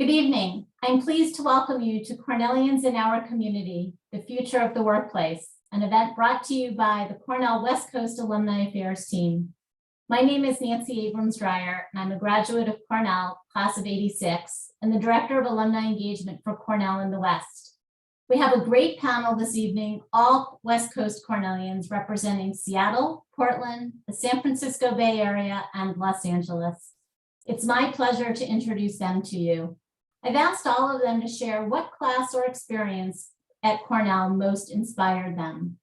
Good evening. I'm pleased to welcome you to Cornellians in Our Community, the Future of the Workplace, an event brought to you by the Cornell West Coast Alumni Affairs team. My name is Nancy Abrams-Dreyer, and I'm a graduate of Cornell, class of '86, and the Director of Alumni Engagement for Cornell in the West. We have a great panel this evening, all West Coast Cornellians representing Seattle, Portland, the San Francisco Bay Area, and Los Angeles. It's my pleasure to introduce them to you. I've asked all of them to share what class or experience at Cornell most inspired them.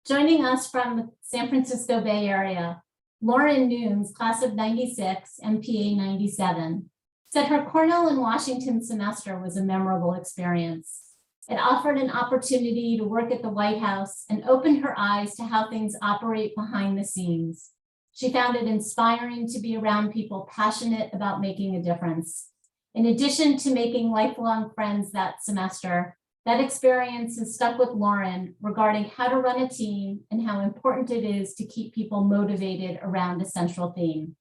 Joining us from the San Francisco Bay Area, Lauren Nunes, class of '96, MPA '97, said her Cornell and Washington semester was a memorable experience. It offered an opportunity to work at the White House and opened her eyes to how things operate behind the scenes. She found it inspiring to be around people passionate about making a difference. In addition to making lifelong friends that semester, that experience has stuck with Lauren regarding how to run a team and how important it is to keep people motivated around a central theme.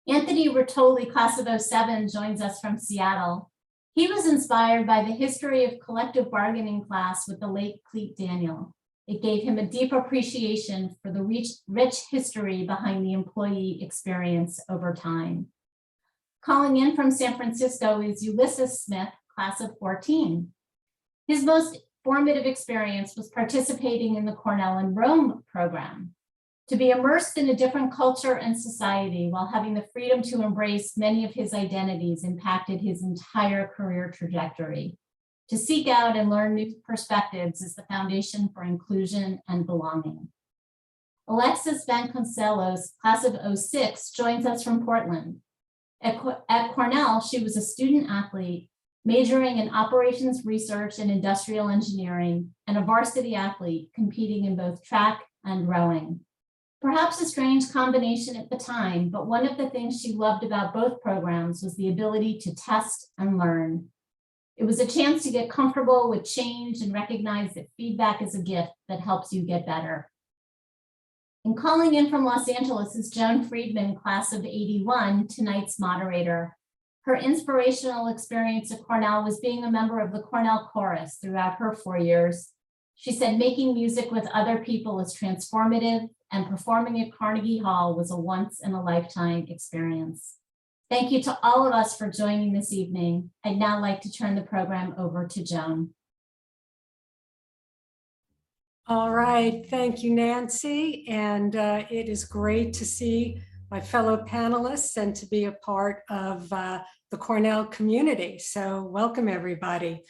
Anthony Rotoli, class of '07, joins us from Seattle. He was inspired by the history of collective bargaining class with the late Cleet Daniel. It gave him a deep appreciation for the rich history behind the employee experience over time. Calling in from San Francisco is Ulysses Smith, class of '14. His most formative experience was participating in the Cornell in Rome program. To be immersed in a different culture and society while having the freedom to embrace many of his identities impacted his entire career trajectory. To seek out and learn new perspectives is the foundation for inclusion and belonging. Alexis Van Concello, class of '06, joins us from Portland. At Cornell, she was a student athlete, majoring in operations research and industrial engineering, and a varsity athlete competing in both track and rowing. Perhaps a strange combination at the time, but one of the things she loved about both programs was the ability to test and learn. It was a chance to get comfortable with change and recognize that feedback is a gift that helps you get better. And calling in from Los Angeles is Joan Friedman, class of '81, tonight's moderator. Her inspirational experience at Cornell was being a member of the Cornell Chorus throughout her 4 years. She said making music with other people is transformative, and performing at Carnegie Hall was a once-in-a-lifetime experience. Thank you to all of us for joining this evening. I'd now like to turn the program over to Joan. All right, thank you, Nancy. And it is great to see my fellow panelists and to be a part of the Cornell community. So welcome, everybody.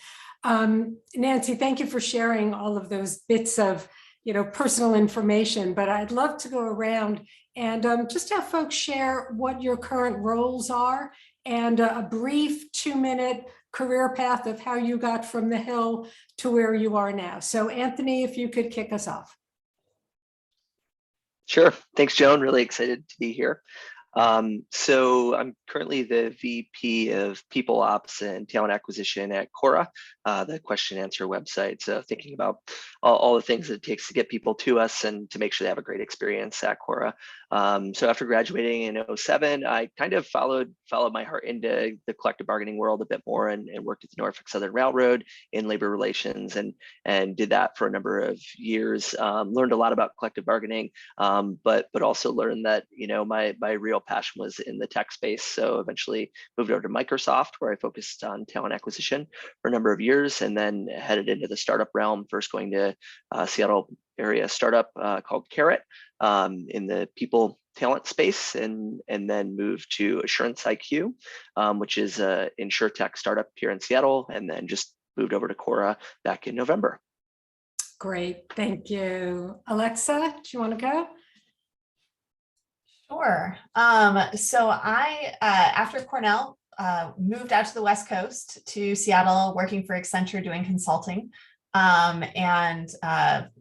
Nancy, thank you for sharing all of those bits of personal information, but I'd love to go around and just have folks share what your current roles are and a brief 2-minute career path of how you got from the Hill to where you are now. So Anthony, if you could kick us off. Sure. Thanks, Joan. Really excited to be here. So I'm currently the VP of People Ops and Talent Acquisition at Quora, the question and answer website. So thinking about all the things that it takes to get people to us and to make sure they have a great experience at Quora. So after graduating in '07, I kind of followed my heart into the collective bargaining world a bit more and worked at the Norfolk Southern Railroad in labor relations and did that for a number of years. Learned a lot about collective bargaining, but also learned that my real passion was in the tech space. So eventually moved over to Microsoft, where I focused on talent acquisition for a number of years, and then headed into the startup realm, first going to Seattle area startup called Carrot in the people talent space, and then moved to Assurance IQ, which is an insurtech startup here in Seattle, and then just moved over to Quora back in November. Great, thank you. Alexa, do you want to go? Sure. So I, after Cornell, moved out to the West Coast to Seattle, working for Accenture doing consulting, and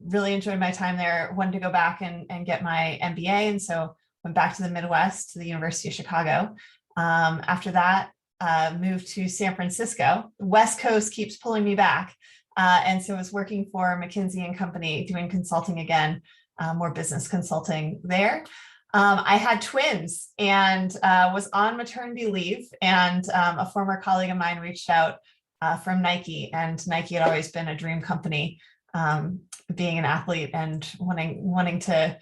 really enjoyed my time there. Wanted to go back and get my MBA, and so went back to the Midwest, to the University of Chicago. After that, moved to San Francisco. West Coast keeps pulling me back, and so I was working for McKinsey & Company doing consulting again, more business consulting there. I had twins and was on maternity leave, and a former colleague of mine reached out from Nike, and Nike had always been a dream company, being an athlete and wanting to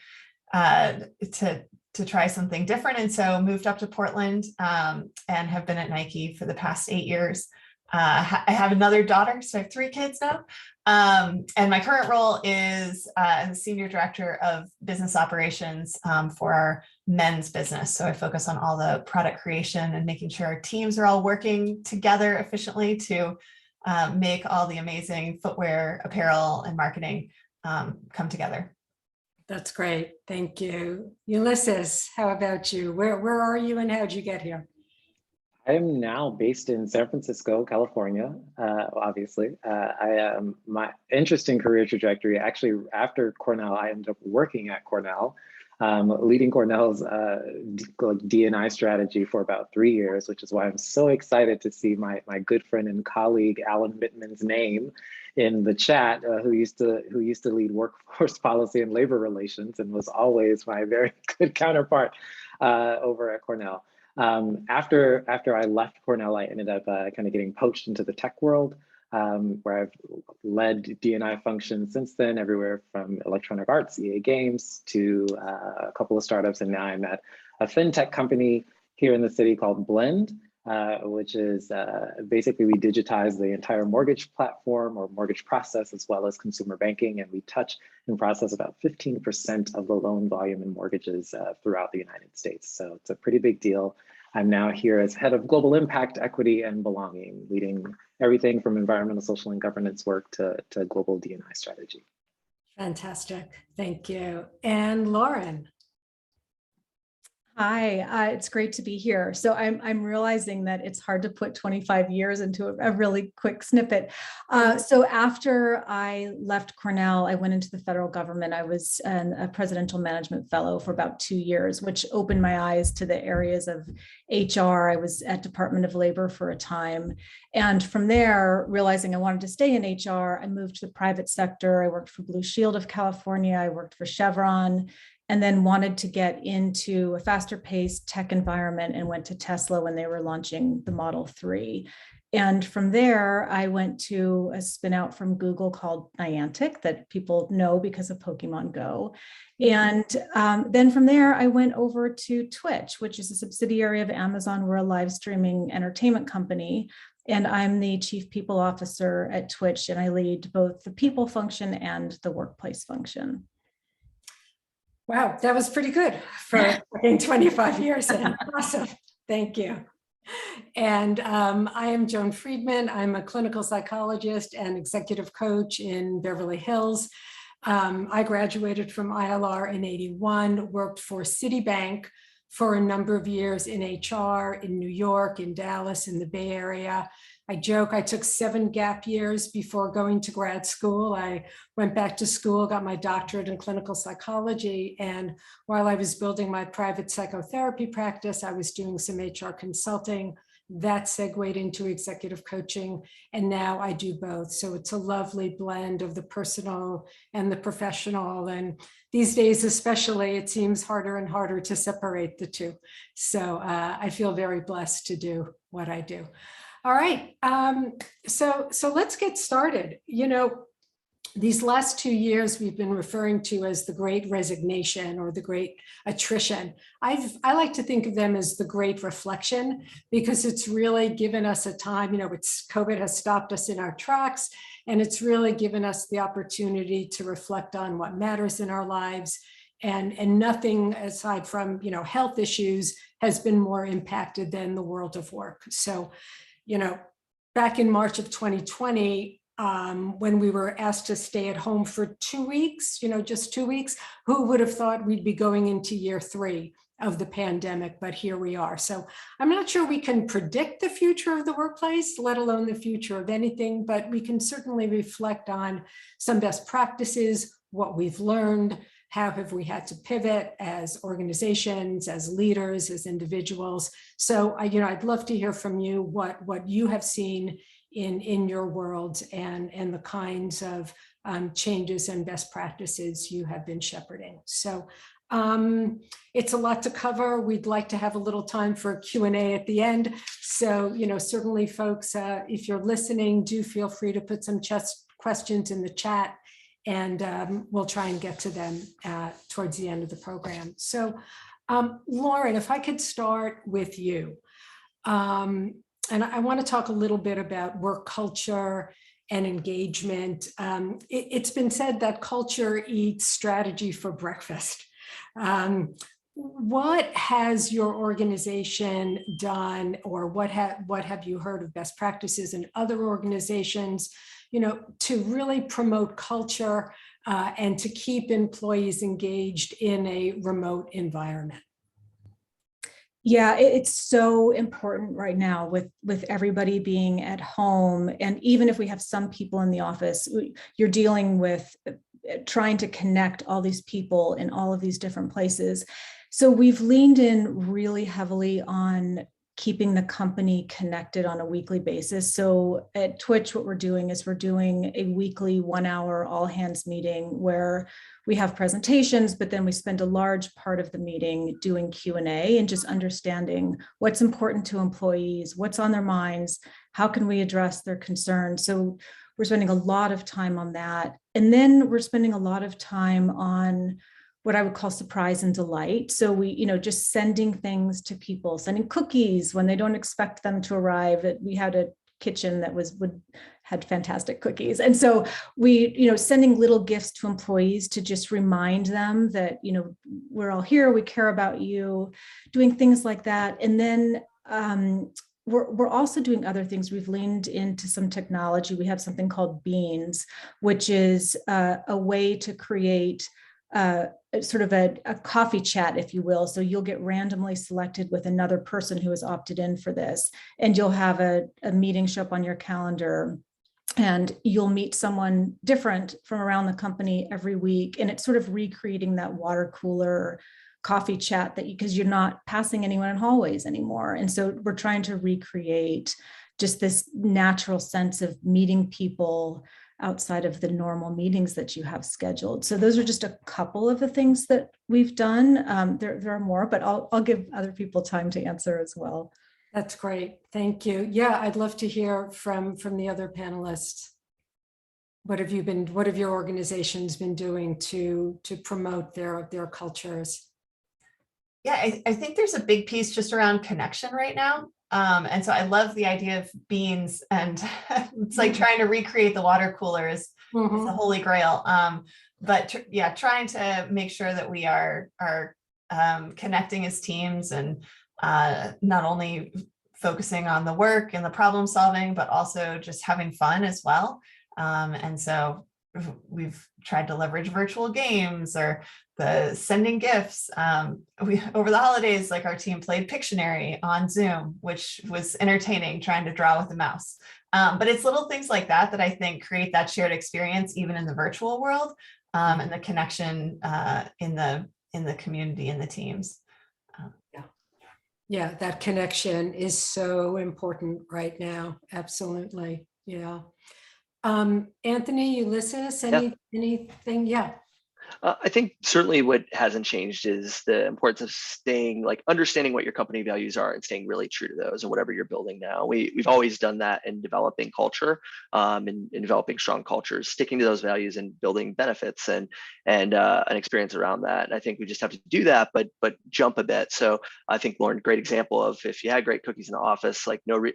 try something different. And so moved up to Portland, and have been at Nike for the past 8 years. I have another daughter, so I have 3 kids now. And my current role is as Senior Director of Business Operations for our men's business. So I focus on all the product creation and making sure our teams are all working together efficiently to make all the amazing footwear, apparel, and marketing come together. That's great. Thank you. Ulysses, how about you? Where are you and how'd you get here? I am now based in San Francisco, California, obviously. My interesting career trajectory, actually after Cornell, I ended up working at Cornell, leading Cornell's D&I strategy for about 3 years, which is why I'm so excited to see my good friend and colleague, Alan Mittman's name in the chat, who used to lead workforce policy and labor relations and was always my very good counterpart over at Cornell. After I left Cornell, I ended up kind of getting poached into the tech world, where I've led D&I functions since then, everywhere from Electronic Arts, EA Games, to a couple of startups. And now I'm at a fintech company here in the city called Blend, which is basically we digitize the entire mortgage platform or mortgage process, as well as consumer banking. And we touch and process about 15% of the loan volume in mortgages throughout the United States. So it's a pretty big deal. I'm now here as head of global impact, equity, and belonging, leading everything from environmental, social, and governance work to global D&I strategy. Fantastic. Thank you. And Lauren. Hi, it's great to be here. So I'm realizing that it's hard to put 25 years into a really quick snippet. So after I left Cornell, I went into the federal government. I was a presidential management fellow for about 2 years, which opened my eyes to the areas of HR. I was at Department of Labor for a time. And from there, realizing I wanted to stay in HR, I moved to the private sector. I worked for Blue Shield of California. I worked for Chevron, and then wanted to get into a faster paced tech environment and went to Tesla when they were launching the Model 3. And from there, I went to a spin out from Google called Niantic that people know because of Pokemon Go. And then from there, I went over to Twitch, which is a subsidiary of Amazon. We're a live streaming entertainment company. And I'm the chief people officer at Twitch, and I lead both the people function and the workplace function. Wow, that was pretty good for 25 years in. Awesome. Thank you. And I am Joan Friedman. I'm a clinical psychologist and executive coach in Beverly Hills. I graduated from ILR in '81, worked for Citibank for a number of years in HR, in New York, in Dallas, in the Bay Area. I joke, I took 7 gap years before going to grad school. I went back to school, got my doctorate in clinical psychology. And while I was building my private psychotherapy practice, I was doing some HR consulting. That segued into executive coaching. And now I do both. So it's a lovely blend of the personal and the professional. And these days, especially, it seems harder and harder to separate the two. So I feel very blessed to do what I do. All right, so let's get started. You know, these last 2 years we've been referring to as the Great Resignation or the Great Attrition. I like to think of them as the Great Reflection, because it's really given us a time, you know, COVID has stopped us in our tracks, and it's really given us the opportunity to reflect on what matters in our lives. And nothing aside from, you know, health issues has been more impacted than the world of work. So, you know, back in March of 2020, when we were asked to stay at home for 2 weeks, you know, just 2 weeks, who would have thought we'd be going into year 3 of the pandemic, but here we are. So I'm not sure we can predict the future of the workplace, let alone the future of anything, but we can certainly reflect on some best practices, what we've learned, how have we had to pivot as organizations, as leaders, as individuals. So, you know, I'd love to hear from you what you have seen in your world and the kinds of changes and best practices you have been shepherding. So It's a lot to cover. We'd like to have a little time for Q&A at the end. So, certainly folks, if you're listening, do feel free to put some questions in the chat, and we'll try and get to them towards the end of the program. So, Lauren, if I could start with you. And I want to talk a little bit about work culture and engagement. It's been said that culture eats strategy for breakfast. What has your organization done, or what have you heard of best practices in other organizations, to really promote culture and to keep employees engaged in a remote environment? Yeah, it's so important right now with everybody being at home. And even if we have some people in the office, you're dealing with trying to connect all these people in all of these different places. So we've leaned in really heavily on keeping the company connected on a weekly basis. So at Twitch, what we're doing is we're doing a weekly 1 hour all hands meeting where we have presentations, but then we spend a large part of the meeting doing Q&A and just understanding what's important to employees, what's on their minds, how can we address their concerns. So we're spending a lot of time on that. And then we're spending a lot of time on what I would call surprise and delight. So we, just sending things to people, sending cookies when they don't expect them to arrive. We had a kitchen that had fantastic cookies. And so we, sending little gifts to employees to just remind them that, we're all here, we care about you, doing things like that. And then we're also doing other things. We've leaned into some technology. We have something called Beans, which is a way to create sort of a coffee chat, if you will. So you'll get randomly selected with another person who has opted in for this, and you'll have a meeting show up on your calendar, and you'll meet someone different from around the company every week. And it's sort of recreating that water cooler coffee chat because you're not passing anyone in hallways anymore. And so we're trying to recreate just this natural sense of meeting people outside of the normal meetings that you have scheduled. So those are just a couple of the things that we've done. There are more, but I'll give other people time to answer as well. That's great. Thank you. Yeah, I'd love to hear from the other panelists. What have your organizations been doing to promote their cultures? Yeah, I think there's a big piece just around connection right now. And so I love the idea of Beans, and it's like trying to recreate the water cooler is the holy grail. But trying to make sure that we are connecting as teams, and not only focusing on the work and the problem solving, but also just having fun as well. And so we've tried to leverage virtual games or the sending gifts. Over the holidays, like our team played Pictionary on Zoom, which was entertaining, trying to draw with a mouse. But it's little things like that I think create that shared experience, even in the virtual world, and the connection in the community and the teams. Yeah, that connection is so important right now. Absolutely. Yeah. Anthony, Ulysses, anything? Yeah. I think certainly what hasn't changed is the importance of understanding what your company values are and staying really true to those, and whatever you're building now. We've always done that in developing culture, in developing strong cultures, sticking to those values and building benefits and an experience around that. And I think we just have to do that, but jump a bit. So I think, Lauren, great example of if you had great cookies in the office,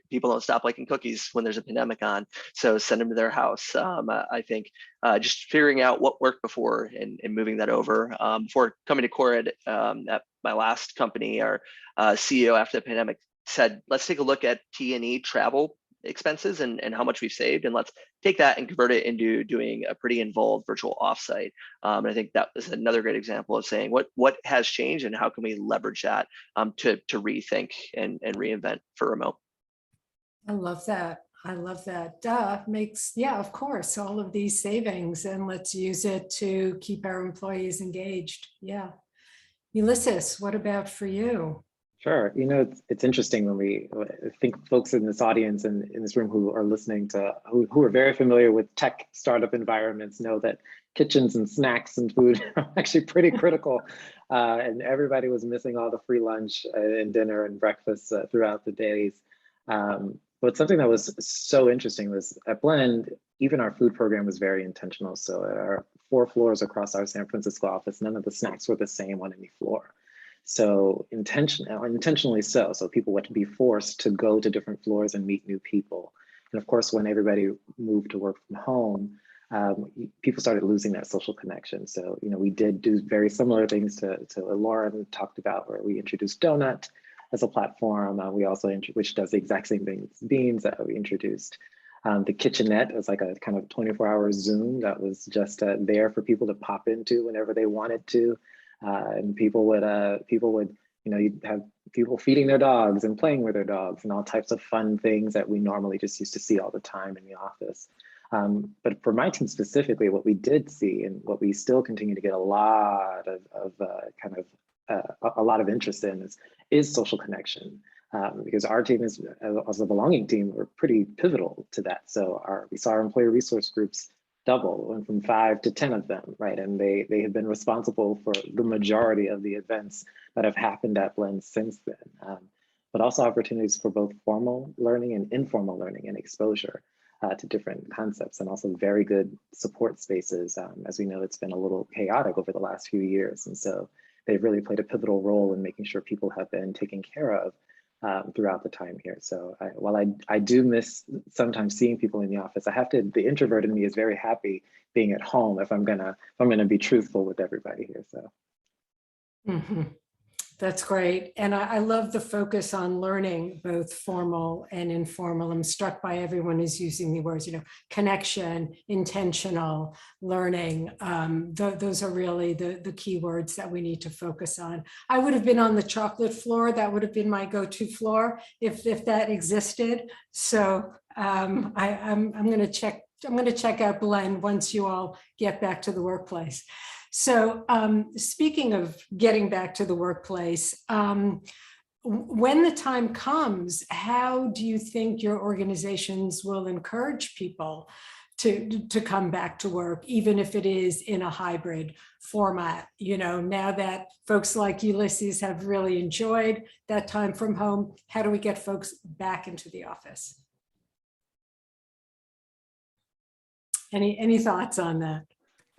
people don't stop liking cookies when there's a pandemic on. So send them to their house. I think just figuring out what worked before and moving that over. Before coming to Quora at my last company, our CEO after the pandemic said, let's take a look at T&E travel expenses and how much we've saved, and let's take that and convert it into doing a pretty involved virtual offsite. And I think that is another great example of saying what has changed and how can we leverage that to rethink and reinvent for remote. I love that. Of course, all of these savings, and let's use it to keep our employees engaged. Yeah. Ulysses, what about for you? Sure. It's interesting when we think folks in this audience and in this room who are listening to, who are very familiar with tech startup environments know that kitchens and snacks and food are actually pretty critical. and everybody was missing all the free lunch and dinner and breakfast throughout the days. But something that was so interesting was at Blend, even our food program was very intentional. So at our 4 floors across our San Francisco office, none of the snacks were the same on any floor. So intentionally so. So people would be forced to go to different floors and meet new people. And of course, when everybody moved to work from home, people started losing that social connection. So, we did do very similar things to what Lauren talked about, where we introduced Donut as a platform. We also, which does the exact same thing as Beans that we introduced. The kitchenette was like a kind of 24-hour Zoom that was just there for people to pop into whenever they wanted to. And people would, you'd have people feeding their dogs and playing with their dogs and all types of fun things that we normally just used to see all the time in the office. But for my team specifically, what we did see and what we still continue to get a lot of a lot of interest in is social connection. Because our team is, as a belonging team, we're pretty pivotal to that. So we saw our employee resource groups double, went from 5 to 10 of them, right? And they have been responsible for the majority of the events that have happened at Blend since then. But also opportunities for both formal learning and informal learning and exposure to different concepts, and also very good support spaces. As we know, it's been a little chaotic over the last few years. And so they've really played a pivotal role in making sure people have been taken care of throughout the time here. So while I do miss sometimes seeing people in the office, the introvert in me is very happy being at home if I'm gonna be truthful with everybody here. So. Mm-hmm. That's great. And I love the focus on learning, both formal and informal. I'm struck by everyone is using the words, connection, intentional, learning. Those are really the key words that we need to focus on. I would have been on the chocolate floor. That would have been my go-to floor if that existed. So I'm going to check out Blend once you all get back to the workplace. So speaking of getting back to the workplace, when the time comes, how do you think your organizations will encourage people to come back to work, even if it is in a hybrid format? Now that folks like Ulysses have really enjoyed that time from home, how do we get folks back into the office? Any thoughts on that?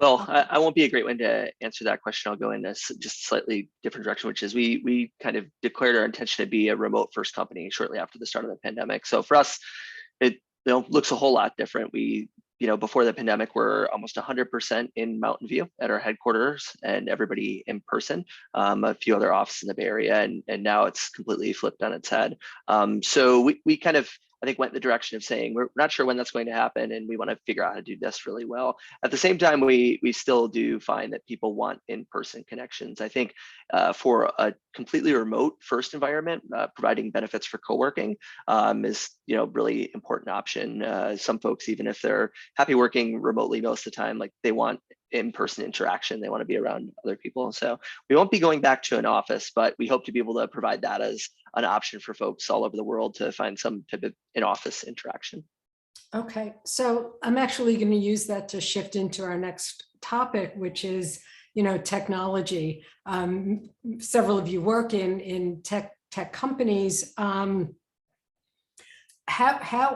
Well, I won't be a great one to answer that question. I'll go in a just slightly different direction, which is we kind of declared our intention to be a remote first company shortly after the start of the pandemic. So for us, it looks a whole lot different. We, before the pandemic, we're almost 100% in Mountain View at our headquarters and everybody in person, a few other offices in the Bay Area, and now it's completely flipped on its head. So we kind of, I think, went in the direction of saying we're not sure when that's going to happen, and we want to figure out how to do this really well. At the same time, we still do find that people want in-person connections. I think for a completely remote first environment, providing benefits for co-working is really important option. Some folks, even if they're happy working remotely most of the time, like they want in-person interaction, they want to be around other people. So we won't be going back to an office, but we hope to be able to provide that as an option for folks all over the world to find some type of in-office interaction. Okay, so I'm actually going to use that to shift into our next topic, which is, technology. Several of you work in tech companies. How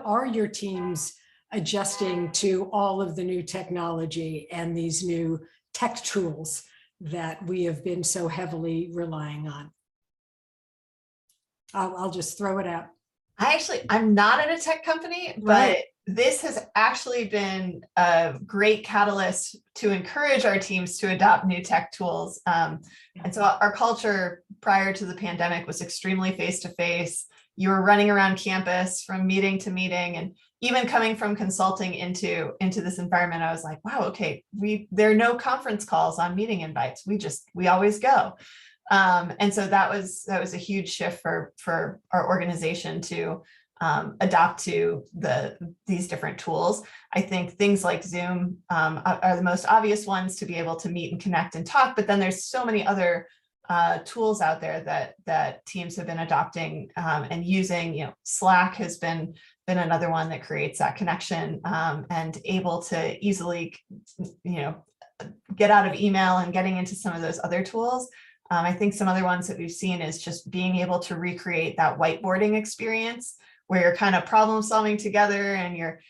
are your teams adjusting to all of the new technology and these new tech tools that we have been so heavily relying on? I'll just throw it out. I'm not in a tech company, but this has actually been a great catalyst to encourage our teams to adopt new tech tools. And so our culture prior to the pandemic was extremely face-to-face. You were running around campus from meeting to meeting, and even coming from consulting into this environment, I was like, wow, okay, there are no conference calls on meeting invites. We always go. And so that was a huge shift for our organization to adopt to these different tools. I think things like Zoom are the most obvious ones to be able to meet and connect and talk, but then there's so many other tools out there that teams have been adopting and using. Slack has been another one that creates that connection and able to easily, get out of email and getting into some of those other tools. I think some other ones that we've seen is just being able to recreate that whiteboarding experience where you're kind of problem solving together and you're,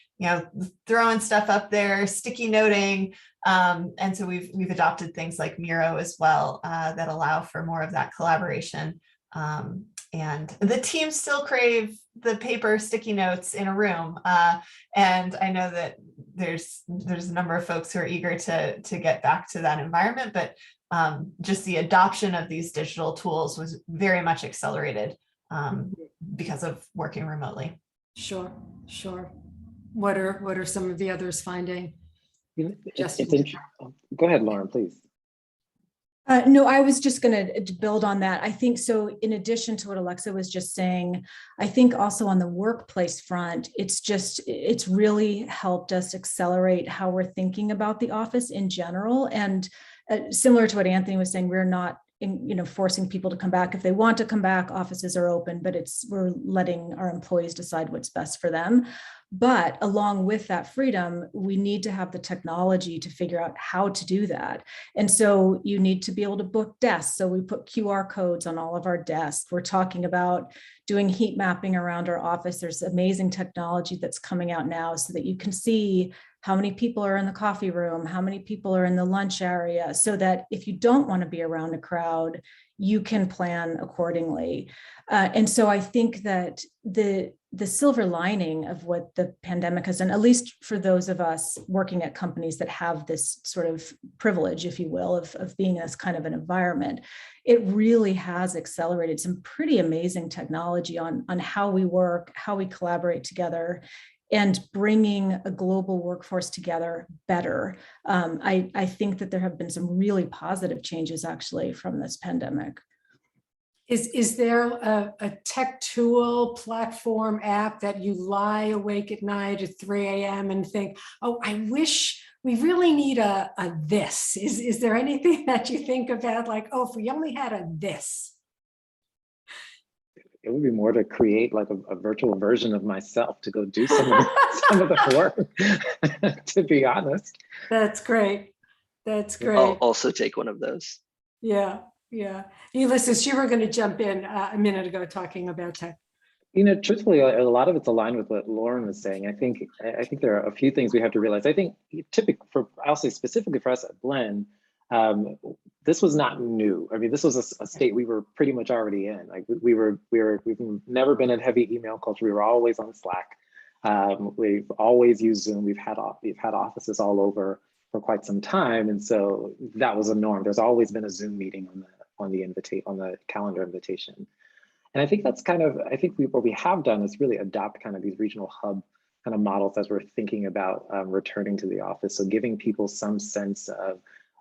throwing stuff up there, sticky noting. And so we've adopted things like Miro as well that allow for more of that collaboration. And the teams still crave the paper sticky notes in a room. And I know that there's a number of folks who are eager to get back to that environment, but just the adoption of these digital tools was very much accelerated because of working remotely. Sure. What are some of the others finding? Go ahead, Lauren, please. No, I was just going to build on that. I think so. In addition to what Alexa was just saying, I think also on the workplace front, it's really helped us accelerate how we're thinking about the office in general. And similar to what Anthony was saying, we're not forcing people to come back. If they want to come back, offices are open, but we're letting our employees decide what's best for them. But along with that freedom, we need to have the technology to figure out how to do that. And so you need to be able to book desks. So we put QR codes on all of our desks. We're talking about doing heat mapping around our office. There's amazing technology that's coming out now so that you can see how many people are in the coffee room, how many people are in the lunch area, so that if you don't want to be around a crowd, you can plan accordingly. And so I think that the silver lining of what the pandemic has done, at least for those of us working at companies that have this sort of privilege, if you will, of being in this kind of an environment, it really has accelerated some pretty amazing technology on how we work, how we collaborate together, and bringing a global workforce together better. I think that there have been some really positive changes actually from this pandemic. Is there a tech tool, platform, app that you lie awake at night at 3 a.m. and think, oh, I wish we really need a this? Is there anything that you think about like, oh, if we only had a this? It would be more to create like a virtual version of myself to go do some of the work, to be honest. That's great. That's great. I'll also take one of those. Yeah. Ulysses, you were going to jump in a minute ago talking about tech. Truthfully, a lot of it's aligned with what Lauren was saying. I think there are a few things we have to realize. I think I'll say specifically for us at Blend, this was not new. I mean, this was a state we were pretty much already in. Like we've never been in heavy email culture. We were always on Slack. We've always used Zoom. We've had offices all over for quite some time, and so that was a norm. There's always been a Zoom meeting on the calendar invitation. And I think that's what we have done is really adopt kind of these regional hub kind of models as we're thinking about returning to the office. So giving people some sense of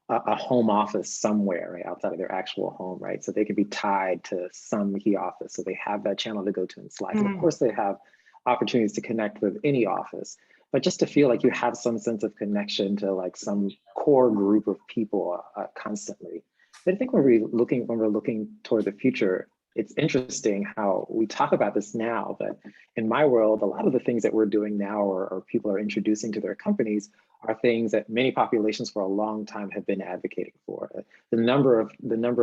a home office somewhere, right, outside of their actual home, right? So they could be tied to some key office. So they have that channel to go to in Slack. And of course they have opportunities to connect with any office, but just to feel like you have some sense of connection to like some core group of people constantly. But I think when we're looking toward the future, it's interesting how we talk about this now, but in my world, a lot of the things that we're doing now or people are introducing to their companies are things that many populations for a long time have been advocating for. The number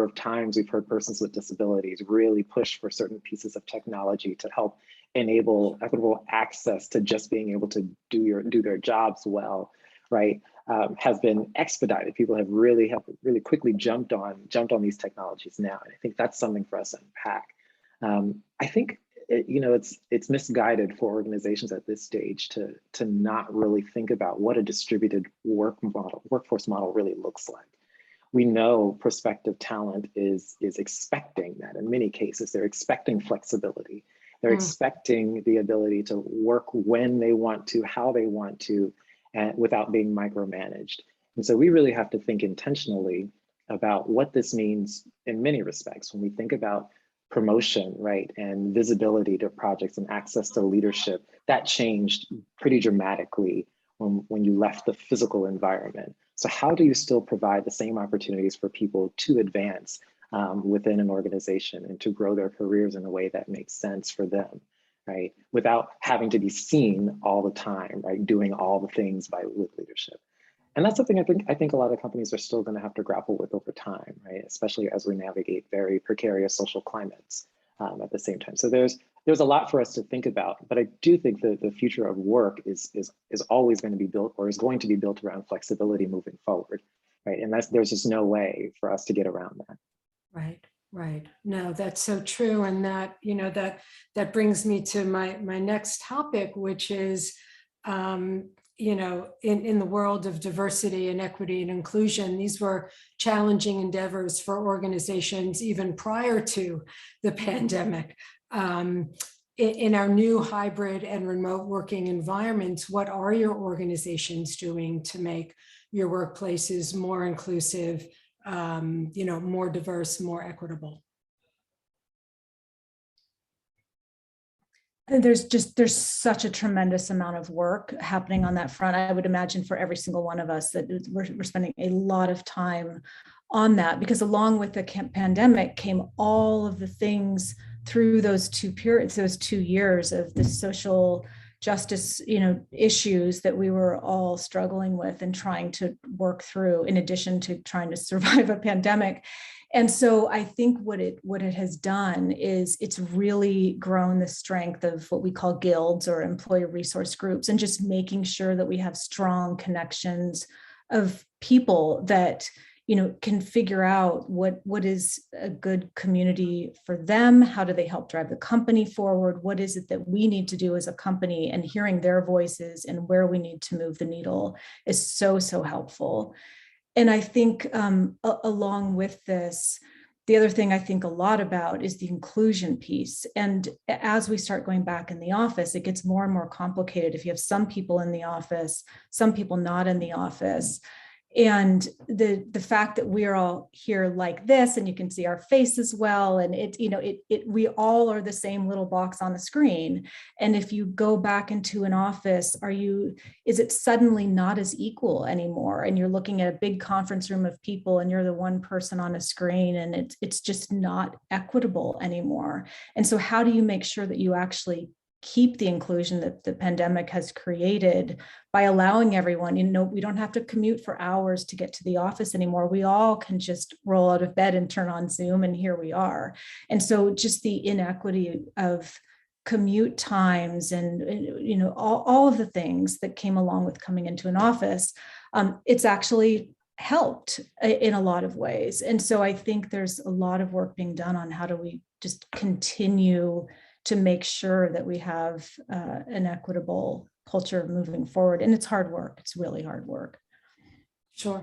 of times we've heard persons with disabilities really push for certain pieces of technology to help enable equitable access to just being able to do their jobs well, right? Has been expedited. People have really quickly jumped on these technologies now, and I think that's something for us to unpack. I think it's misguided for organizations at this stage to not really think about what a distributed workforce model really looks like. We know prospective talent is expecting that in many cases. They're expecting flexibility. They're expecting the ability to work when they want to, how they want to, and without being micromanaged. And so we really have to think intentionally about what this means in many respects. When we think about promotion, right, and visibility to projects and access to leadership, that changed pretty dramatically when you left the physical environment. So how do you still provide the same opportunities for people to advance within an organization and to grow their careers in a way that makes sense for them? Right, without having to be seen all the time, right, doing all the things with leadership. And that's something I think a lot of companies are still going to have to grapple with over time, right? Especially as we navigate very precarious social climates at the same time. So there's a lot for us to think about, but I do think that the future of work is always going to be built, or is going to be built around flexibility moving forward, right? And there's just no way for us to get around that. Right, right. No, that's so true. And that, you know, that brings me to my next topic, which is, you know, in the world of diversity and equity and inclusion, these were challenging endeavors for organizations even prior to the pandemic. In our new hybrid and remote working environments, what are your organizations doing to make your workplaces more inclusive, you know, more diverse, more equitable? There's such a tremendous amount of work happening on that front. I would imagine for every single one of us that we're spending a lot of time on that, because along with the pandemic came all of the things through those 2 periods, those 2 years of the social justice, you know, issues that we were all struggling with and trying to work through, in addition to trying to survive a pandemic. And so I think what it has done is it's really grown the strength of what we call guilds or employee resource groups, and just making sure that we have strong connections of people that, you know, can figure out what is a good community for them. How do they help drive the company forward? What is it that we need to do as a company? And hearing their voices and where we need to move the needle is so helpful. And I think along with this, the other thing I think a lot about is the inclusion piece. And as we start going back in the office, it gets more and more complicated. If you have some people in the office, some people not in the office. And the fact that we're all here like this, and you can see our faces well, and we all are the same little box on the screen. And if you go back into an office, is it suddenly not as equal anymore? And you're looking at a big conference room of people, and you're the one person on a screen, and it's just not equitable anymore. And so how do you make sure that you actually keep the inclusion that the pandemic has created by allowing everyone, you know, we don't have to commute for hours to get to the office anymore. We all can just roll out of bed and turn on Zoom, and here we are. And so just the inequity of commute times and, you know, all of the things that came along with coming into an office, it's actually helped in a lot of ways. And so I think there's a lot of work being done on how do we just continue to make sure that we have an equitable culture moving forward. And it's hard work. It's really hard work. Sure.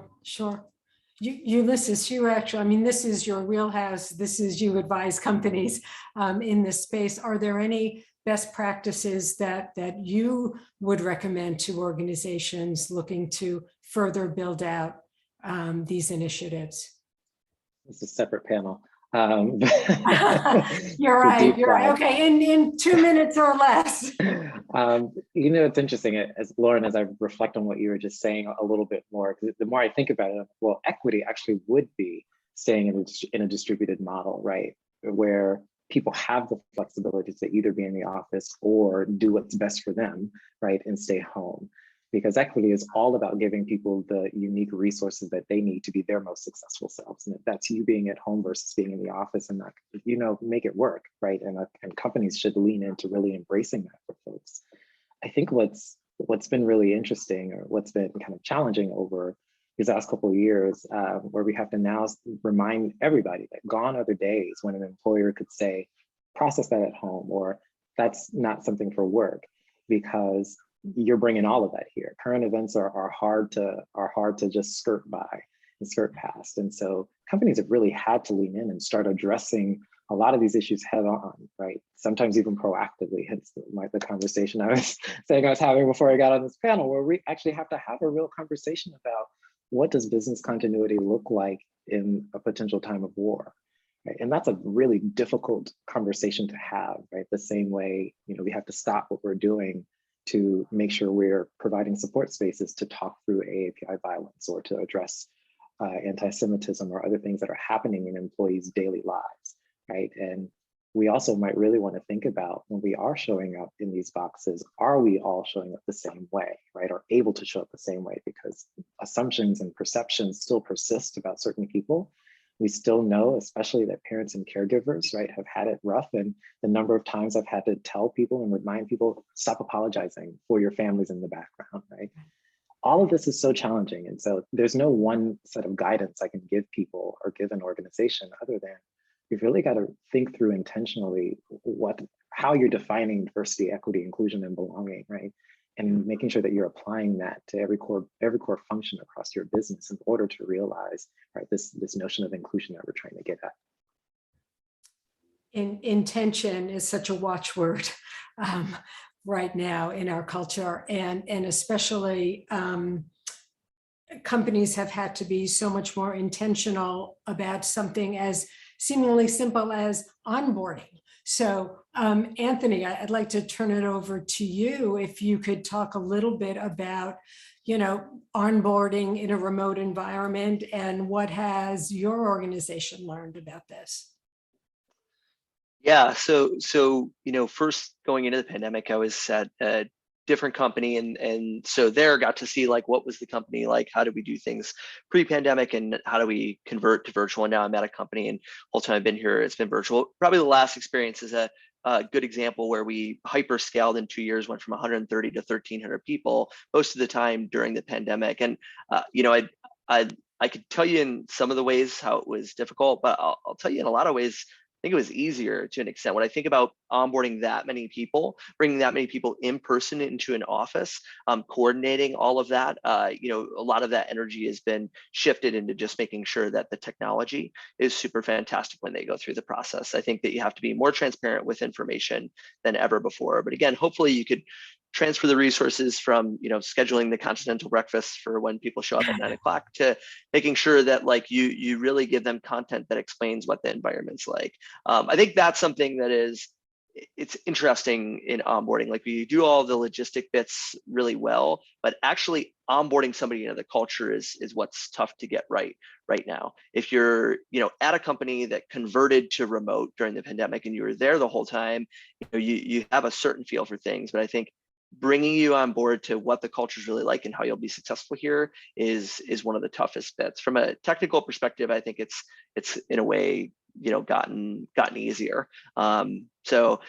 Ulysses, you actually, I mean, this is your wheelhouse. This is, you advise companies in this space. Are there any best practices that you would recommend to organizations looking to further build out these initiatives? It's a separate panel. You're right. Okay. In 2 minutes or less. You know, it's interesting, as Lauren, as I reflect on what you were just saying a little bit more, because the more I think about it, well, equity actually would be staying in a distributed model, right? Where people have the flexibility to either be in the office or do what's best for them, right? And stay home. Because equity is all about giving people the unique resources that they need to be their most successful selves. And if that's you being at home versus being in the office, and that, you know, make it work, right? And companies should lean into really embracing that for folks. I think what's been really interesting, or what's been kind of challenging over these last couple of years, where we have to now remind everybody that gone are the days when an employer could say, process that at home, or that's not something for work, because you're bringing all of that here. Current events are hard to just skirt by and skirt past. And so companies have really had to lean in and start addressing a lot of these issues head on, right? Sometimes even proactively. Hence the conversation I was saying I was having before I got on this panel, where we actually have to have a real conversation about what does business continuity look like in a potential time of war, right? And that's a really difficult conversation to have, right? The same way, you know, we have to stop what we're doing to make sure we're providing support spaces to talk through AAPI violence, or to address anti-Semitism or other things that are happening in employees' daily lives, right? And we also might really want to think about when we are showing up in these boxes, are we all showing up the same way, right? Or able to show up the same way, because assumptions and perceptions still persist about certain people. We still know, especially that parents and caregivers, right, have had it rough. And the number of times I've had to tell people and remind people, stop apologizing for your families in the background, right? All of this is so challenging. And so there's no one set of guidance I can give people or give an organization other than you've really got to think through intentionally how you're defining diversity, equity, inclusion, and belonging, right? And making sure that you're applying that to every core function across your business in order to realize, right, this notion of inclusion that we're trying to get at. Intention is such a watchword right now in our culture, and especially companies have had to be so much more intentional about something as seemingly simple as onboarding. So Anthony, I'd like to turn it over to you if you could talk a little bit about, onboarding in a remote environment and what has your organization learned about this? Yeah, so first going into the pandemic, I was at a different company, and so there got to see like what was the company like, how do we do things pre-pandemic, and how do we convert to virtual. And now I'm at a company, and the whole time I've been here, it's been virtual. Probably the last experience is a good example where we hyper scaled in 2 years, went from 130 to 1,300 people most of the time during the pandemic. And I could tell you in some of the ways how it was difficult, but I'll tell you in a lot of ways, I think it was easier to an extent. When I think about onboarding that many people, bringing that many people in person into an office, coordinating all of that, a lot of that energy has been shifted into just making sure that the technology is super fantastic when they go through the process. I think that you have to be more transparent with information than ever before. But again, hopefully you could transfer the resources from scheduling the continental breakfast for when people show up at 9 o'clock to making sure that like you really give them content that explains what the environment's like. I think that's something that it's interesting in onboarding. Like we do all the logistic bits really well, but actually onboarding somebody into the culture is what's tough to get right now. If you're at a company that converted to remote during the pandemic and you were there the whole time, you have a certain feel for things. But I think bringing you on board to what the culture is really like and how you'll be successful here is one of the toughest bits. From a technical perspective, I think it's in a way gotten easier. So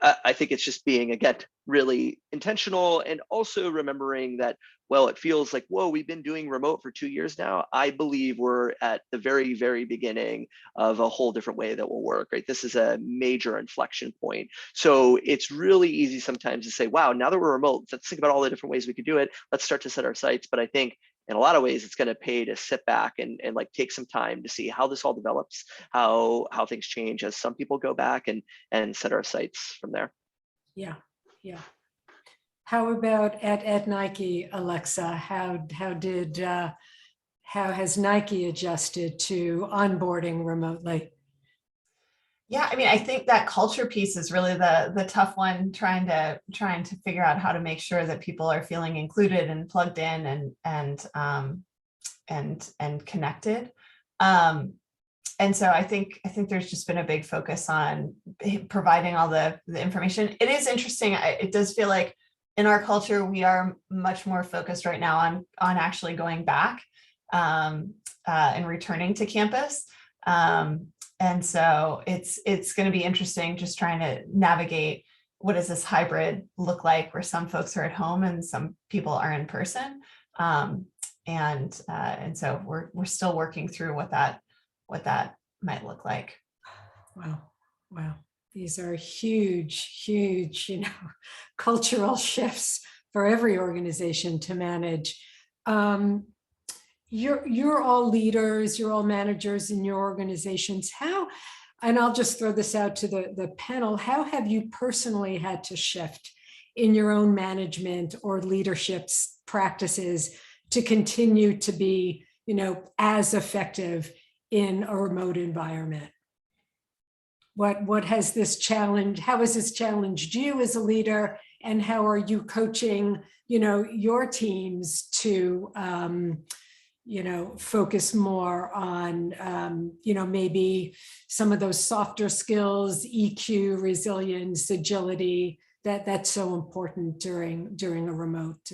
I think it's just being, again, really intentional, and also remembering that, well, it feels like, whoa, we've been doing remote for 2 years now. I believe we're at the very, very beginning of a whole different way that will work, right? This is a major inflection point. So it's really easy sometimes to say, wow, now that we're remote, let's think about all the different ways we could do it. Let's start to set our sights. But I think in a lot of ways, it's going to pay to sit back and like take some time to see how this all develops, how things change as some people go back and set our sights from there. Yeah. How about at Nike, Alexa? How has Nike adjusted to onboarding remotely? Yeah, I mean, I think that culture piece is really the tough one, trying to figure out how to make sure that people are feeling included and plugged in and connected. And so I think there's just been a big focus on providing all the information. It is interesting. It does feel like in our culture, we are much more focused right now on actually going back and returning to campus. And so it's going to be interesting just trying to navigate what does this hybrid look like, where some folks are at home and some people are in person. And so we're still working through what that might look like. Wow. These are huge, cultural shifts for every organization to manage. You're all leaders, you're all managers in your organizations. How, and I'll just throw this out to the panel, how have you personally had to shift in your own management or leadership practices to continue to be, as effective in a remote environment? What has this challenge, how has this challenged you as a leader, and how are you coaching, your teams to, focus more on, maybe some of those softer skills, EQ, resilience, agility, that's so important during a remote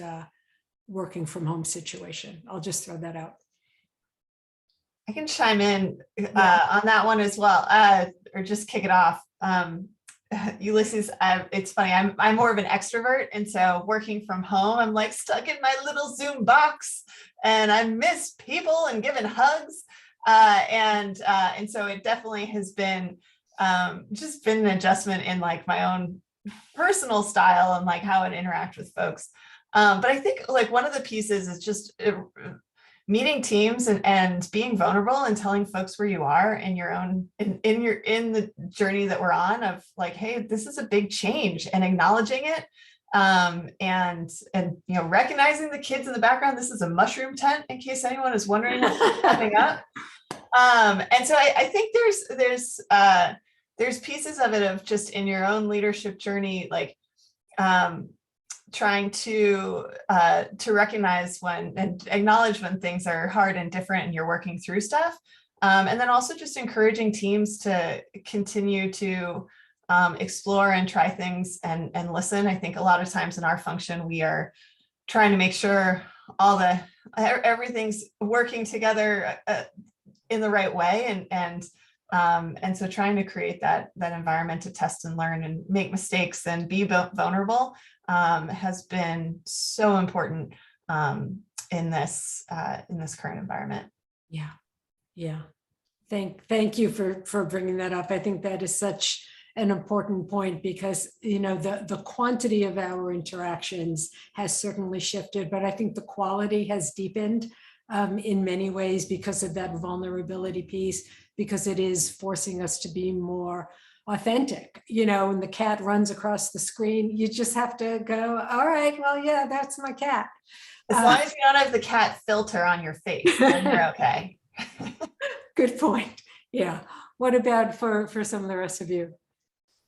working from home situation. I'll just throw that out. I can chime in on that one as well, or just kick it off. Ulysses, it's funny, I'm more of an extrovert, and so working from home, I'm like stuck in my little Zoom box, and I miss people and giving hugs, and so it definitely has been just been an adjustment in like my own personal style and like how I interact with folks. But I think like one of the pieces is just meeting teams and being vulnerable and telling folks where you are in your own, in the journey that we're on of like, hey, this is a big change, and acknowledging it. And recognizing the kids in the background. This is a mushroom tent, in case anyone is wondering what's popping up. And so I think there's pieces of it of just in your own leadership journey, like trying to recognize when and acknowledge when things are hard and different and you're working through stuff. And then also just encouraging teams to continue to explore and try things and listen. I think a lot of times in our function, we are trying to make sure everything's working together in the right way. And so trying to create that environment to test and learn and make mistakes and be vulnerable has been so important in this current environment. Yeah. Thank you for bringing that up. I think that is such an important point because the quantity of our interactions has certainly shifted, but I think the quality has deepened in many ways because of that vulnerability piece, because it is forcing us to be more authentic. When the cat runs across the screen, you just have to go, all right, well, yeah, that's my cat. As long as you don't have the cat filter on your face, then you're okay. Good point. Yeah. What about for some of the rest of you?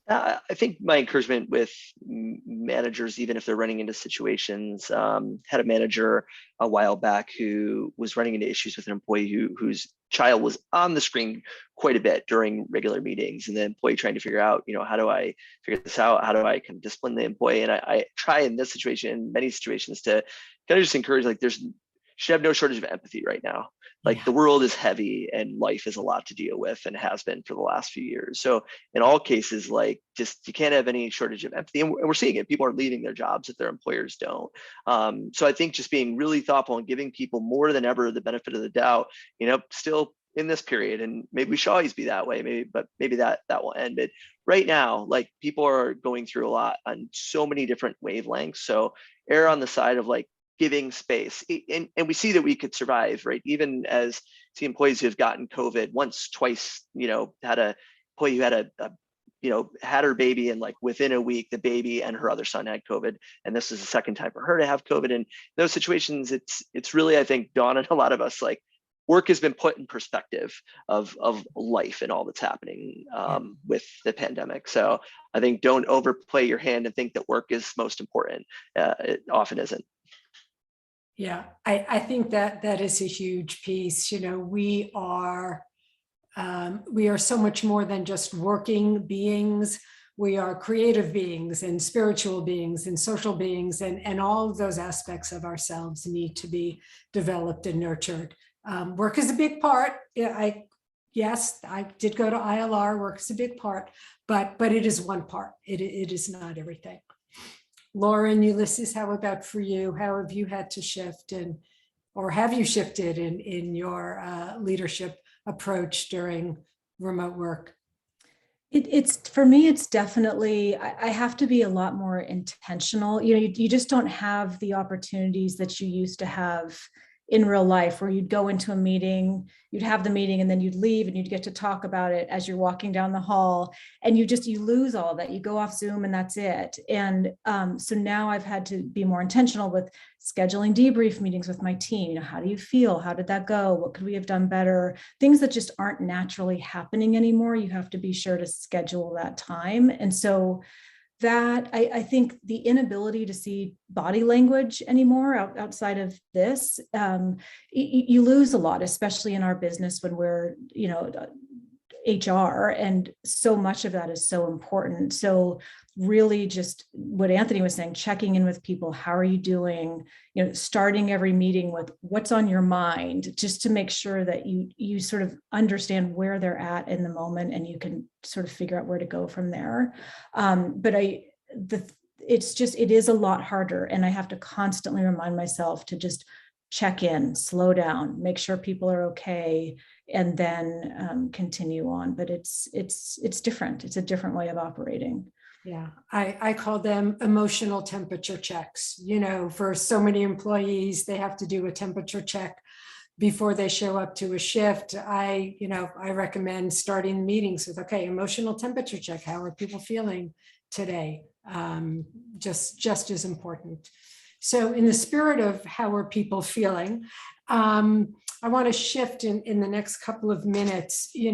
I think my encouragement with managers, even if they're running into situations, had a manager a while back who was running into issues with an employee whose child was on the screen quite a bit during regular meetings, and the employee trying to figure out, how do I figure this out? How do I kind of discipline the employee? And I try in this situation, in many situations, to kind of just encourage, like, should have no shortage of empathy right now. Like, the world is heavy and life is a lot to deal with and has been for the last few years. So in all cases, like, just, you can't have any shortage of empathy. And we're seeing it. People are leaving their jobs if their employers don't. So I think just being really thoughtful and giving people more than ever the benefit of the doubt, still in this period, and maybe we should always be that way, but maybe that will end. But right now, like, people are going through a lot on so many different wavelengths. So err on the side of like giving space, and we see that we could survive, right? Even as see employees who have gotten COVID once, twice, had a employee who had had her baby, and like within a week, the baby and her other son had COVID, and this is the second time for her to have COVID. And in those situations, it's really, I think, dawned on a lot of us, like, work has been put in perspective of life and all that's happening with the pandemic. So I think don't overplay your hand and think that work is most important. It often isn't. Yeah, I think that is a huge piece. We are so much more than just working beings. We are creative beings and spiritual beings and social beings, and all of those aspects of ourselves need to be developed and nurtured. Work is a big part. Yes, I did go to ILR. Work is a big part, but it is one part. It is not everything. Laura and Ulysses, how about for you? How have you had to shift, or have you shifted in your leadership approach during remote work? It's for me, it's definitely, I have to be a lot more intentional. You just don't have the opportunities that you used to have in real life, where you'd go into a meeting, you'd have the meeting, and then you'd leave and you'd get to talk about it as you're walking down the hall, and you lose all that. You go off Zoom and that's it. And so now I've had to be more intentional with scheduling debrief meetings with my team. How do you feel? How did that go? What could we have done better? Things that just aren't naturally happening anymore. You have to be sure to schedule that time. And so that, I think the inability to see body language anymore outside of this, you lose a lot, especially in our business when we're, HR, and so much of that is so important. So really just what Anthony was saying, checking in with people, how are you doing, starting every meeting with what's on your mind, just to make sure that you sort of understand where they're at in the moment, and you can sort of figure out where to go from there. But it is a lot harder, and I have to constantly remind myself to just check in, slow down, make sure people are okay, and then continue on. But it's different. It's a different way of operating. Yeah, I call them emotional temperature checks. For so many employees, they have to do a temperature check before they show up to a shift. I recommend starting meetings with, okay, emotional temperature check. How are people feeling today? Just as important. So in the spirit of how are people feeling, I want to shift in the next couple of minutes. In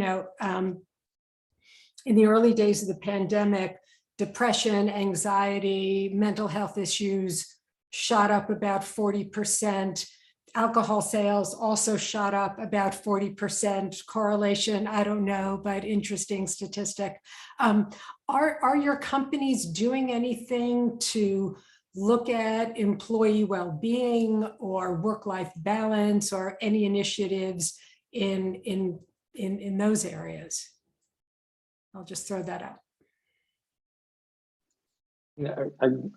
the early days of the pandemic, depression, anxiety, mental health issues shot up about 40%. Alcohol sales also shot up about 40%. Correlation, I don't know, but interesting statistic. Are your companies doing anything to look at employee well-being or work-life balance, or any initiatives in those areas? I'll just throw that out.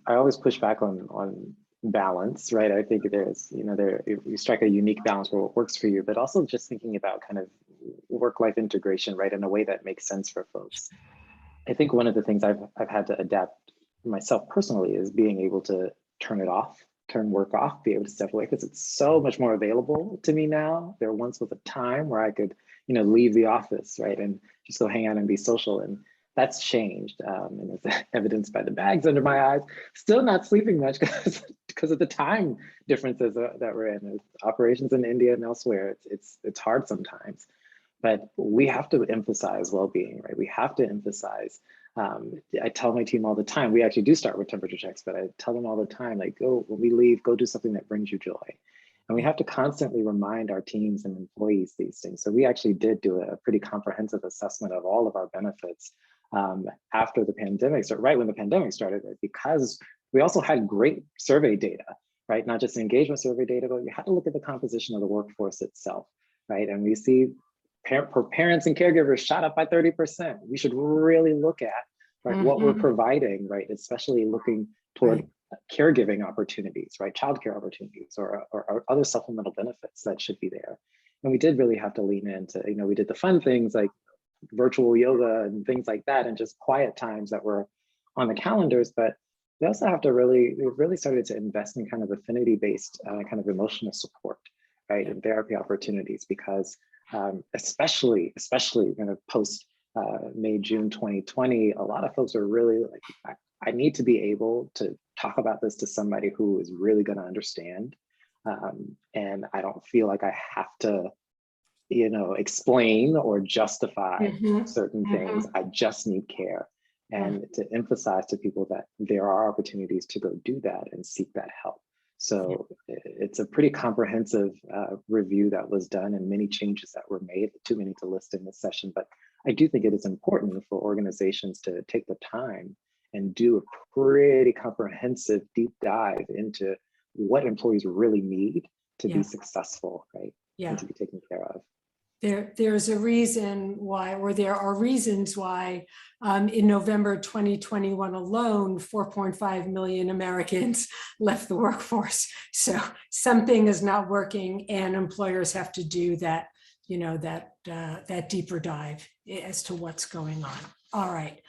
I always push back on balance, right? I think there's, you strike a unique balance for what works for you, but also just thinking about kind of work-life integration, right, in a way that makes sense for folks. I think one of the things I've had to adapt myself personally is being able to turn work off, be able to step away, because it's so much more available to me now. There once was a time where I could, leave the office, right, and just go hang out and be social, and that's changed, and it's evidenced by the bags under my eyes. Still not sleeping much because of the time differences that we're in. There's operations in India and elsewhere. It's hard sometimes, but we have to emphasize well-being, right? We have to emphasize. I tell my team all the time, we actually do start with temperature checks, but I tell them all the time, like, when we leave, go do something that brings you joy. And we have to constantly remind our teams and employees these things. So we actually did do a pretty comprehensive assessment of all of our benefits after the pandemic, so right when the pandemic started, right? Because we also had great survey data, right? Not just engagement survey data, but we had to look at the composition of the workforce itself, right? And we see parents and caregivers shot up by 30%. We should really look at, right, what we're providing, right? Especially looking toward caregiving opportunities, right? Childcare opportunities or other supplemental benefits that should be there. And we did really have to lean into, we did the fun things like virtual yoga and things like that, and just quiet times that were on the calendars. But we also have to we really started to invest in kind of affinity-based kind of emotional support, right? And therapy opportunities, because especially kind of post May, June 2020, a lot of folks are really like, I need to be able to talk about this to somebody who is really going to understand. And I don't feel like I have to, explain or justify certain things. I just need care. And to emphasize to people that there are opportunities to go do that and seek that help. So it's a pretty comprehensive review that was done, and many changes that were made, too many to list in this session. But I do think it is important for organizations to take the time and do a pretty comprehensive deep dive into what employees really need to be successful, right? And to be taken care of. There's a reason why, or there are reasons why in November 2021 alone, 4.5 million Americans left the workforce. So something is not working, and employers have to do that, that deeper dive as to what's going on. All right.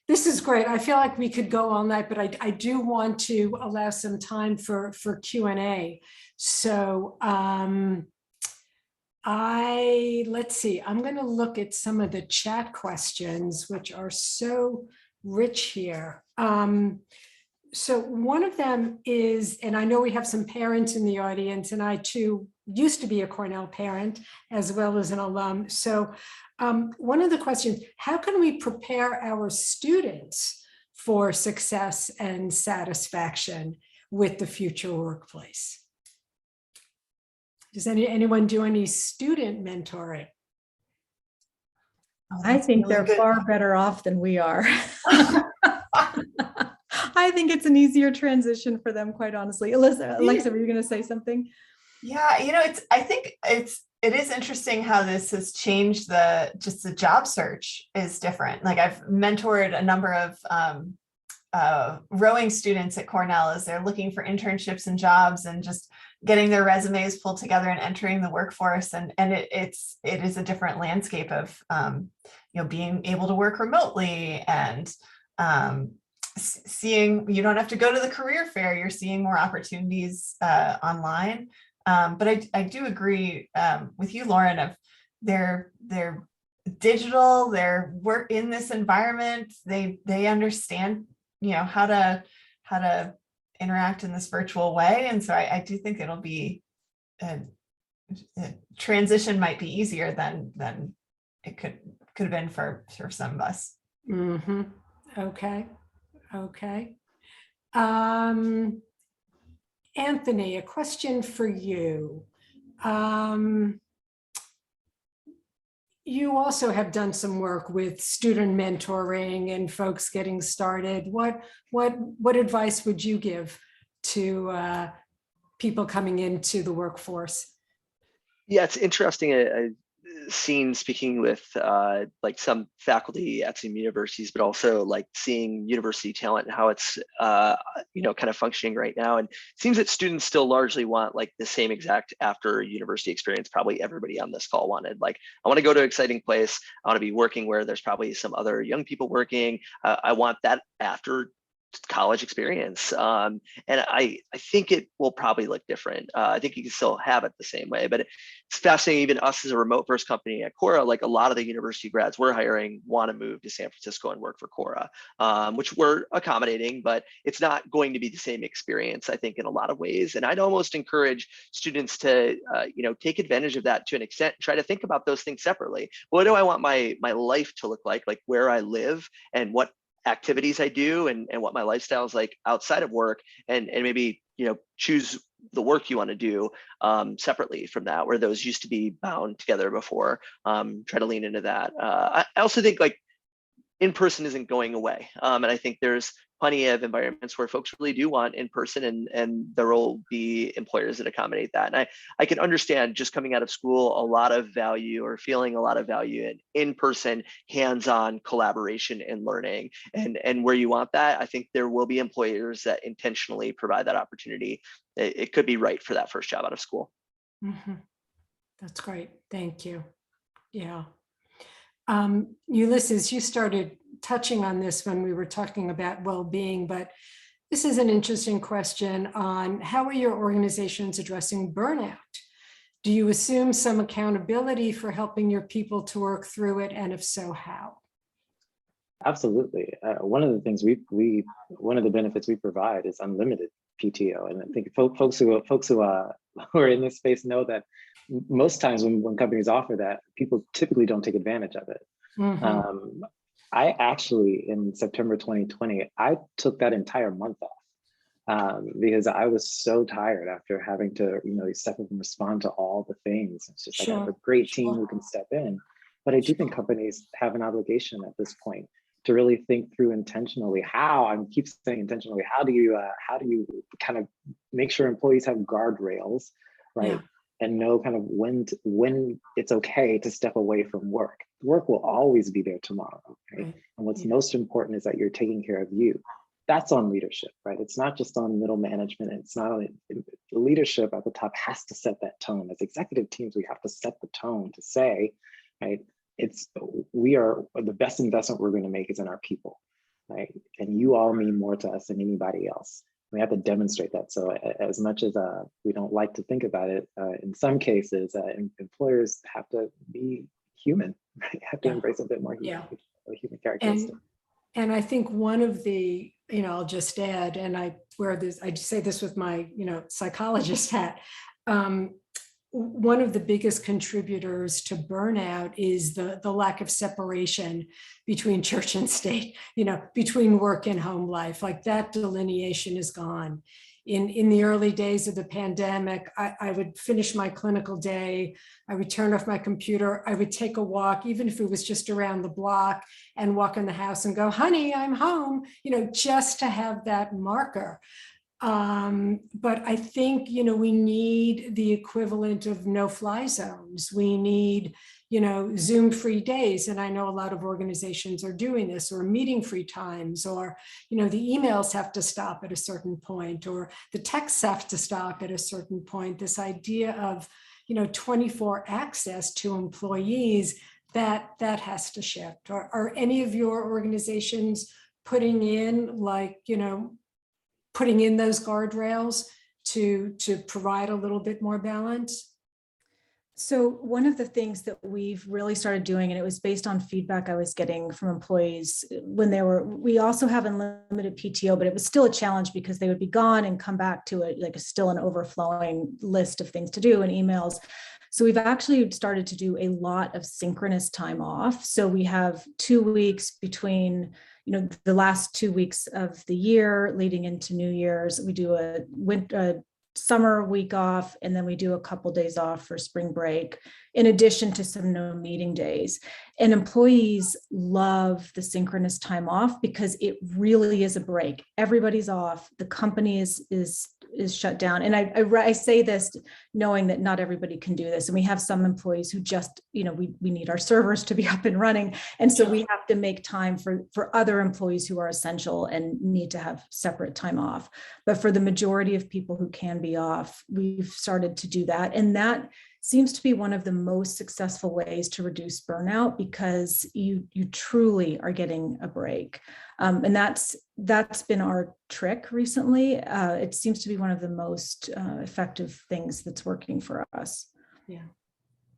This is great. I feel like we could go all night, but I do want to allow some time for Q&A. So let's see, I'm going to look at some of the chat questions, which are so rich here. So one of them is, and I know we have some parents in the audience, and I too used to be a Cornell parent as well as an alum. So one of the questions, how can we prepare our students for success and satisfaction with the future workplace? Does anyone do any student mentoring? Oh, I that's think really they're good. far better off than we are. I think it's an easier transition for them, quite honestly. Alexa, were you going to say something? Yeah, I think it is interesting how this has changed just the job search is different. Like I've mentored a number of rowing students at Cornell as they're looking for internships and jobs and just getting their resumes pulled together and entering the workforce. And it is a different landscape of, being able to work remotely and seeing, you don't have to go to the career fair. You're seeing more opportunities online. But I do agree with you, Lauren, of they're digital, they're work in this environment. They understand, how to interact in this virtual way. And so I do think it'll be a transition might be easier than it could have been for some of us. Mm-hmm. Okay. Anthony, a question for you. You also have done some work with student mentoring and folks getting started. What advice would you give to people coming into the workforce? Yeah, it's interesting. I've seen, speaking with like some faculty at some universities, but also like seeing university talent and how it's kind of functioning right now. And it seems that students still largely want like the same exact after university experience. Probably everybody on this call wanted, like, I want to go to an exciting place. I want to be working where there's probably some other young people working. I want that after college experience. And I think it will probably look different. I think you can still have it the same way, but it's fascinating. Even us as a remote first company at Quora, like a lot of the university grads we're hiring want to move to San Francisco and work for Quora, which we're accommodating, but it's not going to be the same experience, I think, in a lot of ways. And I'd almost encourage students to, take advantage of that to an extent, try to think about those things separately. What do I want my life to look like where I live and what activities I do and what my lifestyle is like outside of work, and maybe choose the work you want to do separately from that, where those used to be bound together before. Try to lean into that. I also think like in-person isn't going away, and I think there's plenty of environments where folks really do want in-person, and there will be employers that accommodate that. And I can understand, just coming out of school, a lot of value, or feeling a lot of value in in-person, hands-on collaboration and learning. And where you want that, I think there will be employers that intentionally provide that opportunity. It could be right for that first job out of school. Mm-hmm. That's great. Thank you. Yeah. Ulysses, you started touching on this when we were talking about well-being, but this is an interesting question on how are your organizations addressing burnout? Do you assume some accountability for helping your people to work through it? And if so, how? Absolutely. One of the things one of the benefits we provide is unlimited PTO. And I think folks who are in this space know that most times when companies offer that, people typically don't take advantage of it. Mm-hmm. I actually, in September 2020, I took that entire month off because I was so tired after having to, step up and respond to all the things. It's just like I have a great team who can step in. But I do think companies have an obligation at this point to really think through intentionally how, I keep saying intentionally, how do you kind of make sure employees have guardrails, right? Yeah. And know kind of when it's okay to step away from work. Work will always be there tomorrow, right? And what's most important is that you're taking care of you. That's on leadership, right? It's not just on middle management. It's not on leadership at the top has to set that tone. As executive teams, we have to set the tone to say, right? We are the best investment we're going to make is in our people, right? And you all mean more to us than anybody else. We have to demonstrate that. So as much as we don't like to think about it, in some cases, employers have to be human, right? Have to embrace a bit more human characteristic. And I think one of the, I'll just add, and I say this with my, psychologist hat. one of the biggest contributors to burnout is the lack of separation between church and state, between work and home life. Like that delineation is gone. In the early days of the pandemic, I would finish my clinical day, I would turn off my computer, I would take a walk, even if it was just around the block, and walk in the house and go, honey, I'm home, just to have that marker. But I think, we need the equivalent of no-fly zones. We need, Zoom-free days. And I know a lot of organizations are doing this, or meeting-free times, or, the emails have to stop at a certain point, or the texts have to stop at a certain point. This idea of, 24 access to employees, that has to shift. Are any of your organizations putting in putting in those guardrails to provide a little bit more balance? So one of the things that we've really started doing, and it was based on feedback I was getting from employees when we also have unlimited PTO, but it was still a challenge because they would be gone and come back to still an overflowing list of things to do and emails. So we've actually started to do a lot of synchronous time off. So we have 2 weeks between the last 2 weeks of the year leading into New Year's. We do a summer week off, and then we do a couple days off for spring break, in addition to some no meeting days. And employees love the synchronous time off because it really is a break. Everybody's off. The company is shut down. And I say this knowing that not everybody can do this. And we have some employees who just, we need our servers to be up and running. And so we have to make time for other employees who are essential and need to have separate time off. But for the majority of people who can be off, we've started to do that. And that seems to be one of the most successful ways to reduce burnout, because you truly are getting a break. And that's been our trick recently. It seems to be one of the most effective things that's working for us. Yeah,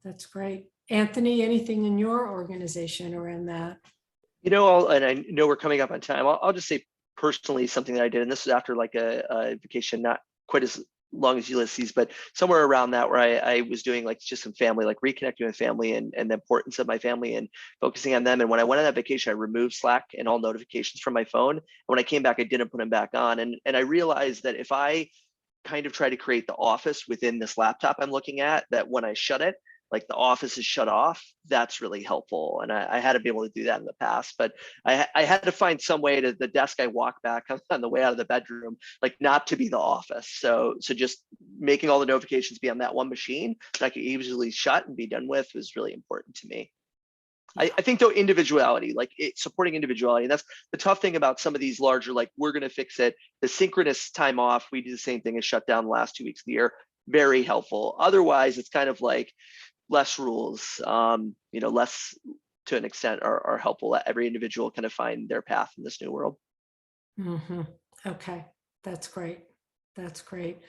that's great. Anthony, anything in your organization around that? And I know we're coming up on time. I'll just say personally something that I did, and this was after like a vacation, not quite as long as Ulysses, but somewhere around that, where I was doing like just some family, like reconnecting with family and the importance of my family and focusing on them. And when I went on that vacation, I removed Slack and all notifications from my phone. And when I came back, I didn't put them back on. And I realized that if I kind of try to create the office within this laptop I'm looking at, that when I shut it, like the office is shut off, that's really helpful. And I had to be able to do that in the past, but I had to find some way to the desk I walk back on the way out of the bedroom, like not to be the office. So just making all the notifications be on that one machine that I could easily shut and be done with was really important to me. I think though, individuality, supporting individuality, and that's the tough thing about some of these larger, like we're going to fix it. The synchronous time off, we do the same thing as shut down the last 2 weeks of the year. Very helpful. Otherwise, it's kind of like less rules, less to an extent are helpful. Let every individual kind of find their path in this new world. Mm-hmm. Okay, that's great. That's great.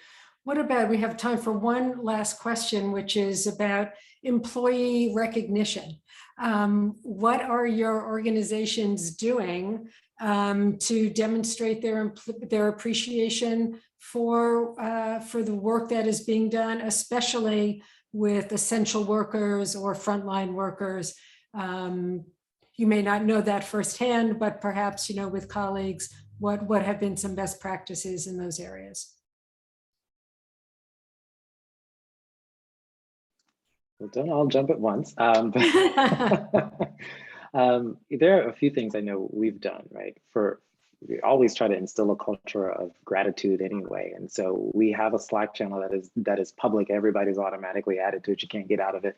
What about, we have time for one last question, which is about employee recognition. What are your organizations doing to demonstrate their appreciation for the work that is being done, especially with essential workers or frontline workers? You may not know that firsthand, but perhaps, with colleagues, what have been some best practices in those areas? Well, don't all jump at once. There are a few things I know we've done, right? We always try to instill a culture of gratitude anyway. And so we have a Slack channel that is public. Everybody's automatically added to it. You can't get out of it.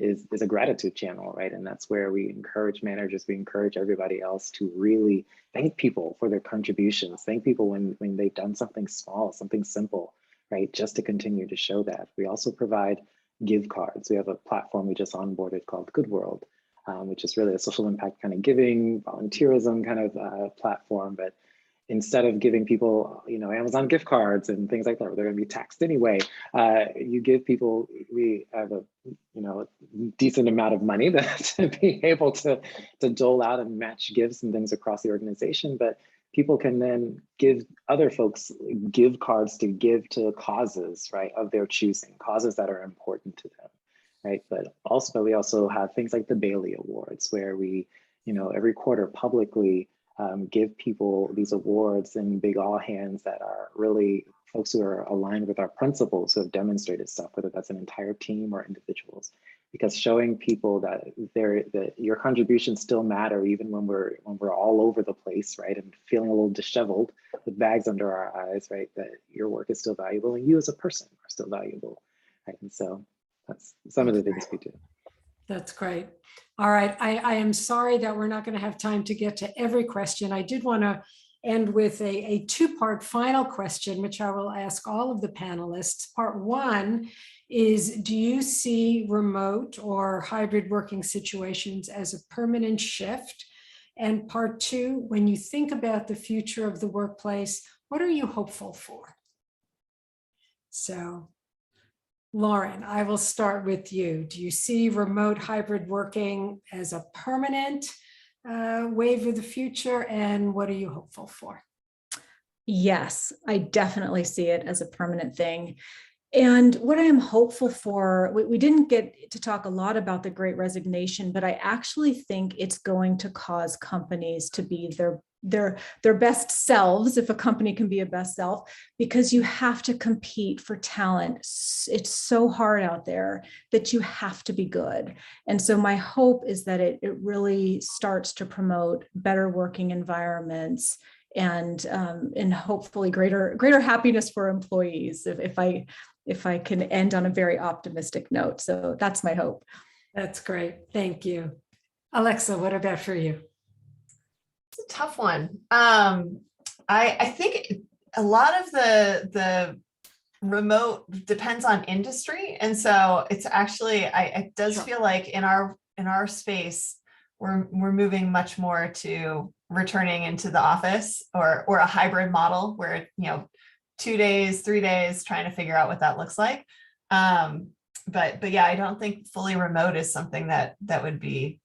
Is a gratitude channel, right? And that's where we encourage managers, we encourage everybody else to really thank people for their contributions. Thank people when they've done something small, something simple, right? Just to continue to show that. We also provide give cards. We have a platform we just onboarded called Good World, which is really a social impact kind of giving, volunteerism kind of platform. But instead of giving people, Amazon gift cards and things like that, where they're going to be taxed anyway, you give people, we have a decent amount of money to be able to dole out and match gifts and things across the organization. But people can then give other folks give cards to give to causes, right, of their choosing, causes that are important to them, right? But also we also have things like the Bailey Awards, where we, every quarter publicly give people these awards in big all hands that are really folks who are aligned with our principles, who have demonstrated stuff, whether that's an entire team or individuals, because showing people that that your contributions still matter even when we're all over the place, right, and feeling a little disheveled with bags under our eyes, right, that your work is still valuable and you as a person are still valuable, right? And so that's some of the things we do. That's great. All right, I am sorry that we're not going to have time to get to every question. I did want to end with a two-part final question, which I will ask all of the panelists. Part one is, do you see remote or hybrid working situations as a permanent shift? And part two, when you think about the future of the workplace, what are you hopeful for? So, Lauren, I will start with you. Do you see remote hybrid working as a permanent wave of the future? And what are you hopeful for? Yes, I definitely see it as a permanent thing. And what I am hopeful for, we didn't get to talk a lot about the Great Resignation, but I actually think it's going to cause companies to be their best selves, if a company can be a best self, because you have to compete for talent. It's so hard out there that you have to be good. And so my hope is that it really starts to promote better working environments and hopefully greater happiness for employees, if I can end on a very optimistic note. So that's my hope. That's great. Thank you. Alexa, what about for you? It's a tough one. I think a lot of the remote depends on industry. And so it's actually, it does feel like in our space, we're moving much more to returning into the office or a hybrid model where, 2 days, 3 days, trying to figure out what that looks like. But yeah, I don't think fully remote is something that would be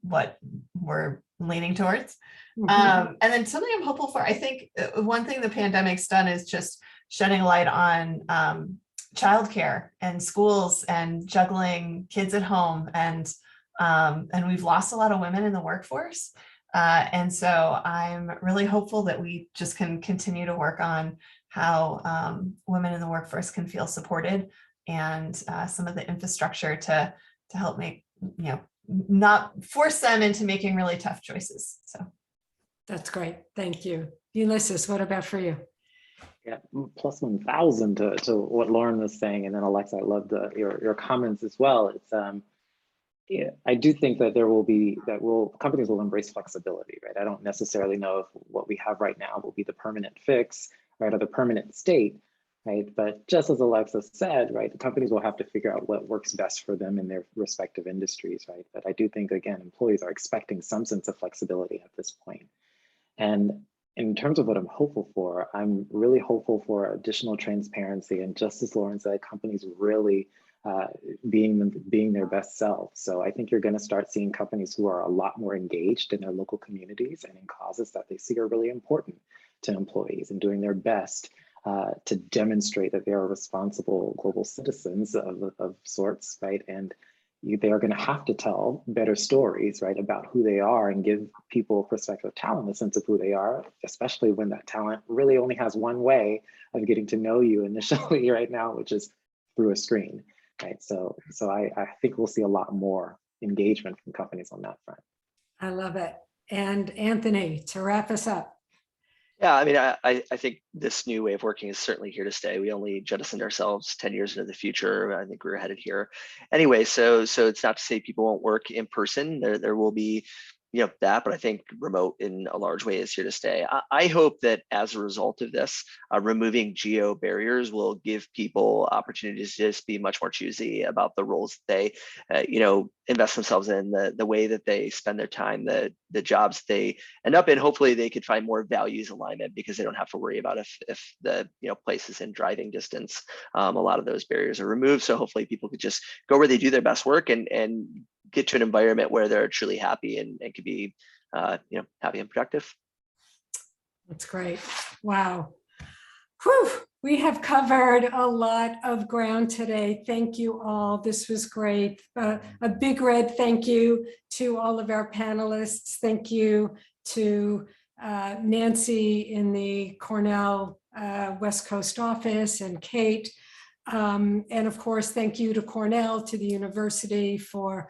what we're leaning towards. And then something I'm hopeful for, I think one thing the pandemic's done is just shedding light on childcare and schools and juggling kids at home. And we've lost a lot of women in the workforce. And so I'm really hopeful that we just can continue to work on how women in the workforce can feel supported and some of the infrastructure to help make, not force them into making really tough choices. So that's great. Thank you. Ulysses, what about for you? Yeah, plus 1,000 to what Lauren was saying. And then Alexa, I loved your comments as well. It's yeah, I do think that companies will embrace flexibility, right? I don't necessarily know if what we have right now will be the permanent fix, right, or the permanent state, right? But just as Alexa said, right, the companies will have to figure out what works best for them in their respective industries, right? But I do think, again, employees are expecting some sense of flexibility at this point. And in terms of what I'm hopeful for, I'm really hopeful for additional transparency. And just as Lauren said, companies really being their best selves. So I think you're going to start seeing companies who are a lot more engaged in their local communities and in causes that they see are really important to employees and doing their best to demonstrate that they are responsible global citizens of sorts, right? And they are going to have to tell better stories, right, about who they are and give people prospective talent a sense of who they are, especially when that talent really only has one way of getting to know you initially right now, which is through a screen, right? So I think we'll see a lot more engagement from companies on that front. I love it. And Anthony, to wrap us up. Yeah, I mean, I think this new way of working is certainly here to stay. We only jettisoned ourselves 10 years into the future. I think we're headed here. Anyway, so it's not to say people won't work in person. There will be, that, but I think remote in a large way is here to stay. I hope that as a result of this, removing geo barriers will give people opportunities to just be much more choosy about the roles that they, invest themselves in, the way that they spend their time, the jobs they end up in. Hopefully they could find more values alignment because they don't have to worry about if the place is in driving distance. A lot of those barriers are removed. So hopefully people could just go where they do their best work and get to an environment where they're truly happy and can be happy and productive. That's great. Wow. Whew. We have covered a lot of ground today. Thank you all. This was great. A big red thank you to all of our panelists. Thank you to Nancy in the Cornell West Coast office and Kate. And of course, thank you to Cornell, to the university for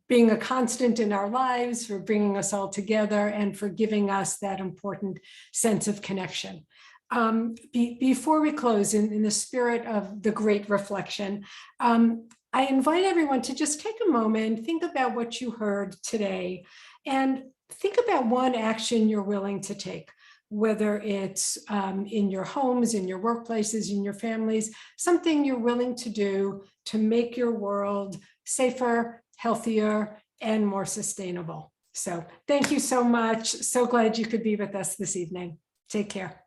being a constant in our lives, for bringing us all together, and for giving us that important sense of connection. Before we close, in the spirit of the great reflection, I invite everyone to just take a moment, think about what you heard today, and think about one action you're willing to take, whether it's in your homes, in your workplaces, in your families, something you're willing to do to make your world safer, healthier, and more sustainable. So thank you so much. So glad you could be with us this evening. Take care.